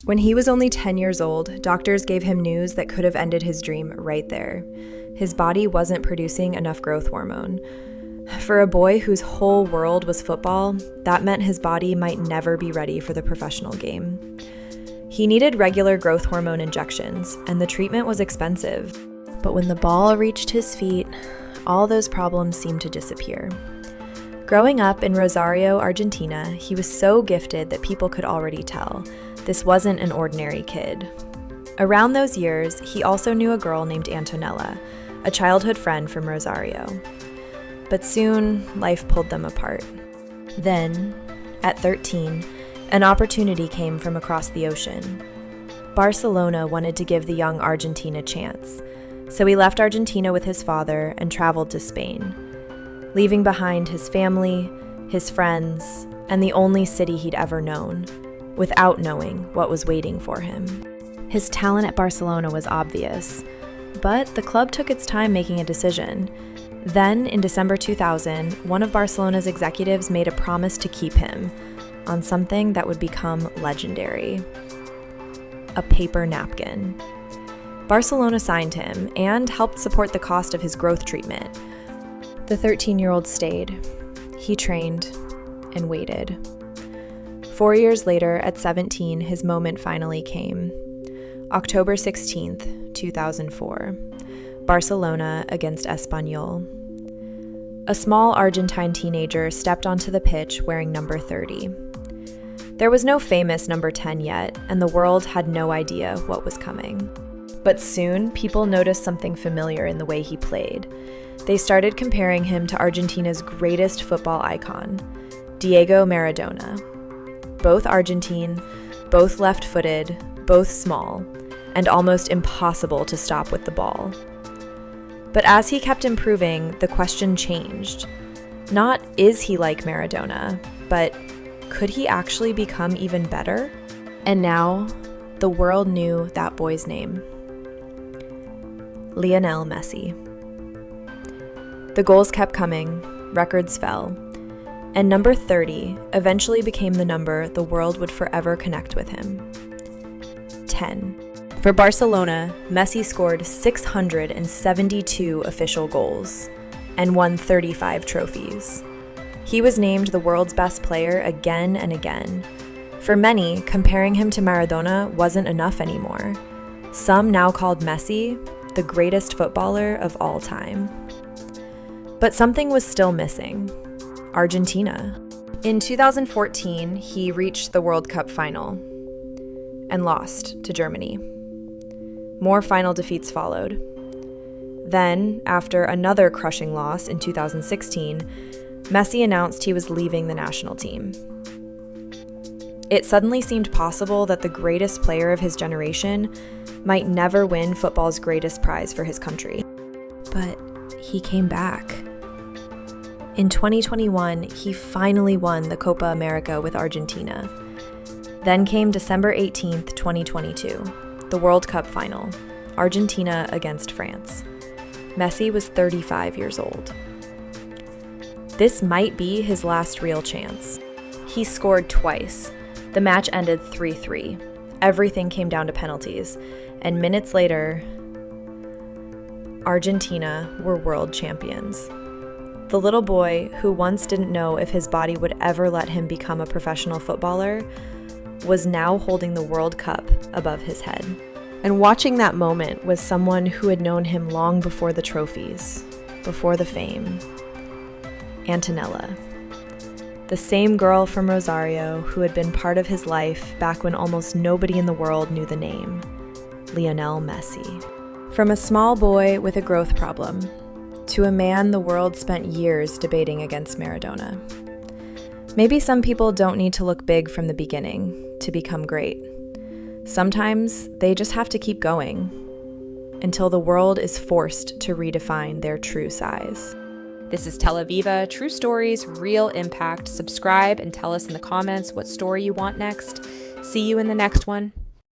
When he was only 10 years old, doctors gave him news that could have ended his dream right there. His body wasn't producing enough growth hormone. For a boy whose whole world was football, that meant his body might never be ready for the professional game. He needed regular growth hormone injections, and the treatment was expensive. But when the ball reached his feet, all those problems seemed to disappear. Growing up in Rosario, Argentina, he was so gifted that people could already tell this wasn't an ordinary kid. Around those years, he also knew a girl named Antonella, a childhood friend from Rosario. But soon, life pulled them apart. Then, at 13, an opportunity came from across the ocean. Barcelona wanted to give the young Argentine a chance, so he left Argentina with his father and traveled to Spain, leaving behind his family, his friends, and the only city he'd ever known, without knowing what was waiting for him. His talent at Barcelona was obvious, but the club took its time making a decision. Then, in December 2000, one of Barcelona's executives made a promise to keep him on something that would become legendary: a paper napkin. Barcelona signed him and helped support the cost of his growth treatment. The 13-year-old stayed. He trained and waited. 4 years later, at 17, his moment finally came. October 16th, 2004. Barcelona against Espanyol. A small Argentine teenager stepped onto the pitch wearing number 30. There was no famous number 10 yet, and the world had no idea what was coming. But soon, people noticed something familiar in the way he played. They started comparing him to Argentina's greatest football icon, Diego Maradona. Both Argentine, both left-footed, both small, and almost impossible to stop with the ball. But as he kept improving, the question changed. Not is he like Maradona, but could he actually become even better? And now, the world knew that boy's name. Lionel Messi. The goals kept coming, records fell, and number 30 eventually became the number the world would forever connect with him. 10. For Barcelona, Messi scored 672 official goals and won 35 trophies. He was named the world's best player again and again. For many, comparing him to Maradona wasn't enough anymore. Some now called Messi the greatest footballer of all time. But something was still missing: Argentina. In 2014, he reached the World Cup final and lost to Germany. More final defeats followed. Then, after another crushing loss in 2016, Messi announced he was leaving the national team. It suddenly seemed possible that the greatest player of his generation might never win football's greatest prize for his country. But he came back. In 2021, he finally won the Copa America with Argentina. Then came December 18th, 2022, the World Cup final, Argentina against France. Messi was 35 years old. This might be his last real chance. He scored twice. The match ended 3-3. Everything came down to penalties, and minutes later, Argentina were world champions. The little boy, who once didn't know if his body would ever let him become a professional footballer, was now holding the World Cup above his head. And watching that moment was someone who had known him long before the trophies, before the fame. Antonella. The same girl from Rosario who had been part of his life back when almost nobody in the world knew the name. Lionel Messi. From a small boy with a growth problem to a man the world spent years debating against Maradona. Maybe some people don't need to look big from the beginning to become great. Sometimes they just have to keep going until the world is forced to redefine their true size. This is Tel Aviva, True Stories, Real Impact. Subscribe and tell us in the comments what story you want next. See you in the next one.